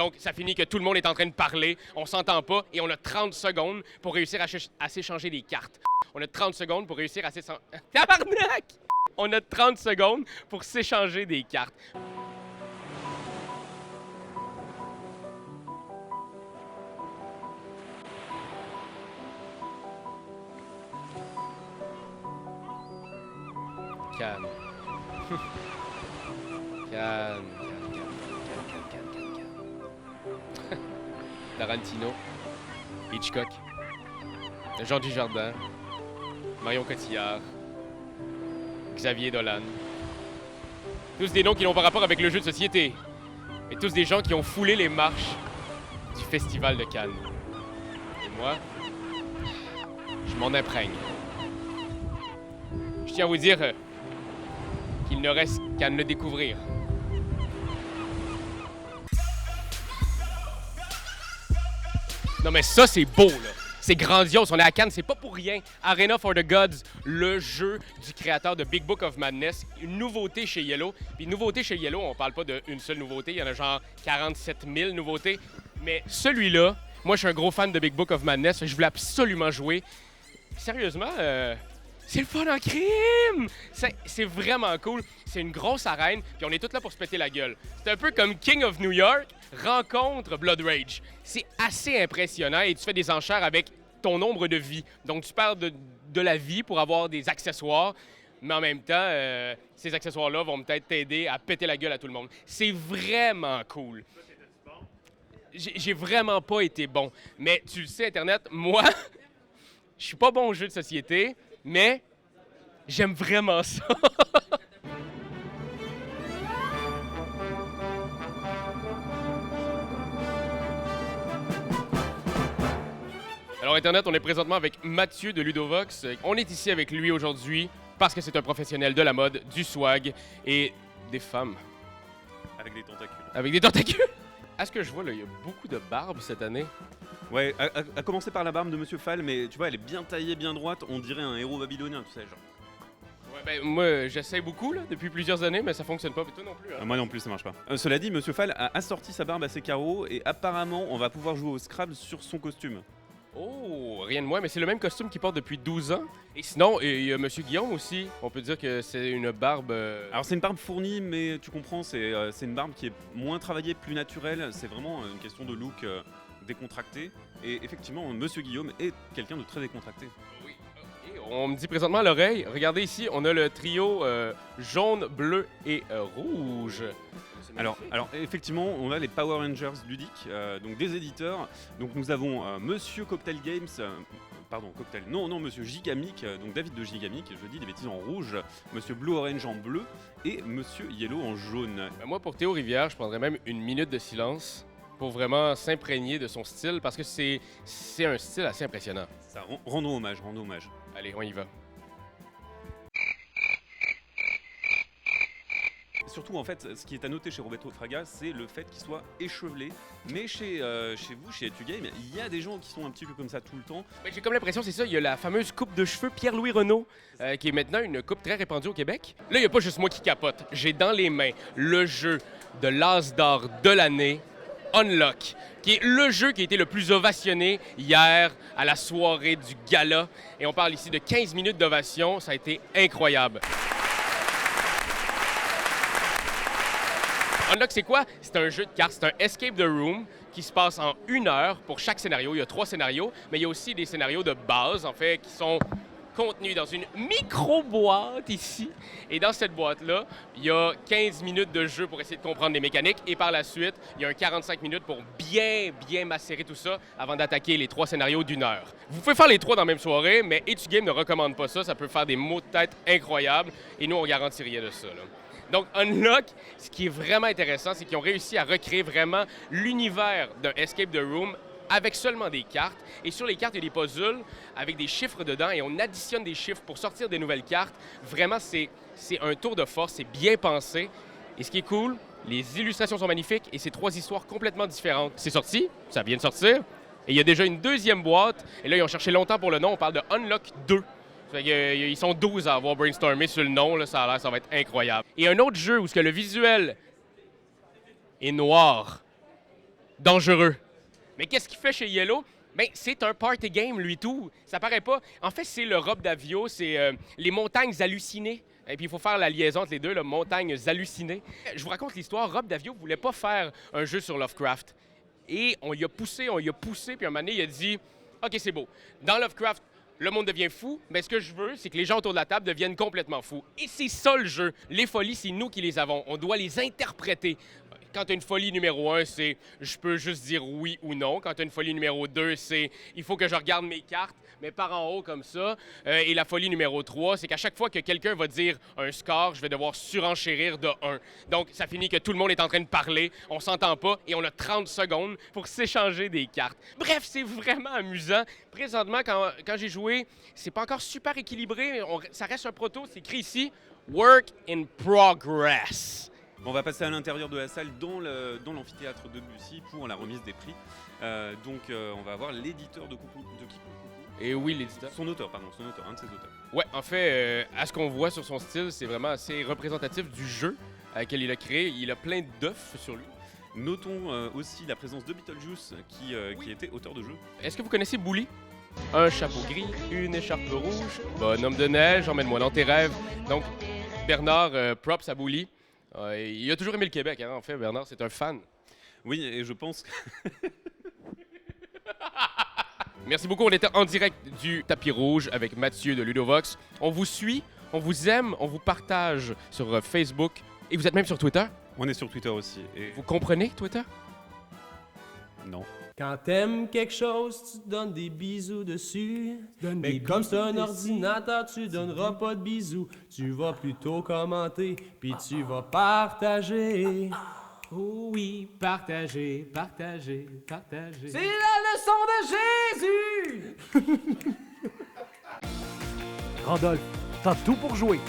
Donc, ça finit que tout le monde est en train de parler, on s'entend pas, et on a 30 secondes pour réussir à s'échanger des cartes. On a 30 secondes pour réussir à s'échanger... Tabarnak! On a 30 secondes pour s'échanger des cartes. Calme. Calme. Tarantino, Hitchcock, Jean Dujardin, Marion Cotillard, Xavier Dolan. Tous des noms qui n'ont pas rapport avec le jeu de société, mais tous des gens qui ont foulé les marches du Festival de Cannes. Et moi, je m'en imprègne. Je tiens à vous dire qu'il ne reste qu'à le découvrir. Non mais ça, c'est beau, là. C'est grandiose. On est à Cannes, c'est pas pour rien. Arena for the Gods, le jeu du créateur de Big Book of Madness. Une nouveauté chez Yellow. Puis nouveauté chez Yellow, on parle pas d'une seule nouveauté. Il y en a genre 47 000 nouveautés. Mais celui-là, moi, je suis un gros fan de Big Book of Madness. Je voulais absolument jouer. Sérieusement, c'est le fun en crime! C'est vraiment cool. C'est une grosse arène, puis on est tous là pour se péter la gueule. C'est un peu comme King of New York rencontre Blood Rage. C'est assez impressionnant et tu fais des enchères avec ton nombre de vies. Donc, tu perds de la vie pour avoir des accessoires, mais en même temps, ces accessoires-là vont peut-être t'aider à péter la gueule à tout le monde. C'est vraiment cool. J'ai vraiment pas été bon. Mais tu le sais, Internet, moi, je suis pas bon au jeu de société, mais j'aime vraiment ça. Alors Internet, on est présentement avec Mathieu de Ludovox. On est ici avec lui aujourd'hui parce que c'est un professionnel de la mode, du swag et des femmes. Avec des tentacules. Avec des tentacules? À ce que je vois, là, il y a beaucoup de barbe cette année. Ouais, à commencer par la barbe de Monsieur Fall, mais tu vois, elle est bien taillée, bien droite, on dirait un héros babylonien, tu sais, genre. Ouais, ben moi, j'essaie beaucoup, là, depuis plusieurs années, mais ça fonctionne pas. Mais toi non plus, hein? Moi non plus, ça marche pas. Cela dit, Monsieur Fall a assorti sa barbe à ses carreaux, et apparemment, on va pouvoir jouer au Scrabble sur son costume. Oh, rien de moins, mais c'est le même costume qu'il porte depuis 12 ans. Et sinon, il y a Monsieur Guillaume aussi. On peut dire que c'est une barbe... Alors c'est une barbe fournie, mais tu comprends, c'est une barbe qui est moins travaillée, plus naturelle. C'est vraiment une question de look décontracté. Et effectivement, Monsieur Guillaume est quelqu'un de très décontracté. Oui, ok. On me dit présentement à l'oreille, regardez ici, on a le trio jaune, bleu et rouge. Alors effectivement, on a les Power Rangers ludiques, donc des éditeurs. Donc nous avons Monsieur Cocktail Games, Monsieur Gigamic, donc David de Gigamic, je dis des bêtises en rouge, Monsieur Blue Orange en bleu et Monsieur Yellow en jaune. Ben moi, pour Théo Rivière, je prendrais même une minute de silence pour vraiment s'imprégner de son style parce que c'est un style assez impressionnant. Ça, rendons hommage. Allez, on y va. Surtout, en fait, ce qui est à noter chez Roberto Fraga, c'est le fait qu'il soit échevelé. Mais chez vous, chez Etugame, il y a des gens qui sont un petit peu comme ça tout le temps. Ben, j'ai comme l'impression, c'est ça, il y a la fameuse coupe de cheveux Pierre-Louis Renault, qui est maintenant une coupe très répandue au Québec. Là, il n'y a pas juste moi qui capote. J'ai dans les mains le jeu de l'As d'or de l'année, Unlock, qui est le jeu qui a été le plus ovationné hier à la soirée du gala. Et on parle ici de 15 minutes d'ovation, ça a été incroyable. Unlock, c'est quoi? C'est un jeu de cartes, c'est un escape the room qui se passe en 1 heure pour chaque scénario. Il y a 3 scénarios, mais il y a aussi des scénarios de base, en fait, qui sont contenus dans une micro-boîte ici. Et dans cette boîte-là, il y a 15 minutes de jeu pour essayer de comprendre les mécaniques. Et par la suite, il y a un 45 minutes pour bien macérer tout ça avant d'attaquer les 3 scénarios d'1 heure. Vous pouvez faire les 3 dans la même soirée, mais Etugame ne recommande pas ça. Ça peut faire des maux de tête incroyables. Et nous, on garantit rien de ça, là. Donc, Unlock, ce qui est vraiment intéressant, c'est qu'ils ont réussi à recréer vraiment l'univers d'un Escape the Room avec seulement des cartes. Et sur les cartes, il y a des puzzles avec des chiffres dedans et on additionne des chiffres pour sortir des nouvelles cartes. Vraiment, c'est un tour de force, c'est bien pensé. Et ce qui est cool, les illustrations sont magnifiques et c'est 3 histoires complètement différentes. C'est sorti, ça vient de sortir. Et il y a déjà une 2e boîte. Et là, ils ont cherché longtemps pour le nom. On parle de Unlock 2. Ils sont 12 à avoir brainstormé sur le nom, là, ça va être incroyable. Et un autre jeu où le visuel est noir, dangereux. Mais qu'est-ce qu'il fait chez Yellow? Ben, c'est un party game, lui, tout. Ça paraît pas. En fait, c'est le Rob Davio, c'est les montagnes hallucinées. Et puis, il faut faire la liaison entre les deux, là, montagnes hallucinées. Je vous raconte l'histoire. Rob Davio voulait pas faire un jeu sur Lovecraft. Et on y a poussé, puis un moment donné, il a dit « OK, c'est beau. Dans Lovecraft, le monde devient fou, mais ce que je veux, c'est que les gens autour de la table deviennent complètement fous. » Et c'est ça le jeu. Les folies, c'est nous qui les avons. On doit les interpréter. Quand tu as une folie numéro 1, c'est je peux juste dire oui ou non. Quand tu as une folie numéro 2, c'est il faut que je regarde mes cartes, mais par en haut comme ça. Et la folie numéro 3, c'est qu'à chaque fois que quelqu'un va dire un score, je vais devoir surenchérir de 1. Donc, ça finit que tout le monde est en train de parler, on s'entend pas et on a 30 secondes pour s'échanger des cartes. Bref, c'est vraiment amusant. Présentement, quand j'ai joué, c'est pas encore super équilibré. Ça reste un proto, c'est écrit ici « Work in progress ». On va passer à l'intérieur de la salle dans l'amphithéâtre de Bussy pour la remise des prix. On va avoir l'éditeur de Kiko Coucou. Et oui, l'éditeur. Un de ses auteurs. Ouais, en fait, à ce qu'on voit sur son style, c'est vraiment assez représentatif du jeu qu'il a créé. Il a plein d'œufs sur lui. Notons aussi la présence de Beetlejuice qui était auteur de jeu. Est-ce que vous connaissez Bully? Un chapeau gris, une écharpe rouge, bonhomme de neige, emmène-moi dans tes rêves. Donc, Bernard, props à Bully. Il a toujours aimé le Québec, hein, en fait, Bernard, c'est un fan. Oui, et je pense que... Merci beaucoup, on était en direct du tapis rouge avec Mathieu de Ludovox. On vous suit, on vous aime, on vous partage sur Facebook et vous êtes même sur Twitter. On est sur Twitter aussi. Et... Vous comprenez Twitter? Non. Quand t'aimes quelque chose, tu donnes des bisous dessus. Mais comme c'est un ordinateur, tu donneras pas de bisous. Tu vas plutôt commenter, puis tu vas partager. Oh oui, partager, partager, partager. C'est la leçon de Jésus! Randolph, t'as tout pour jouer.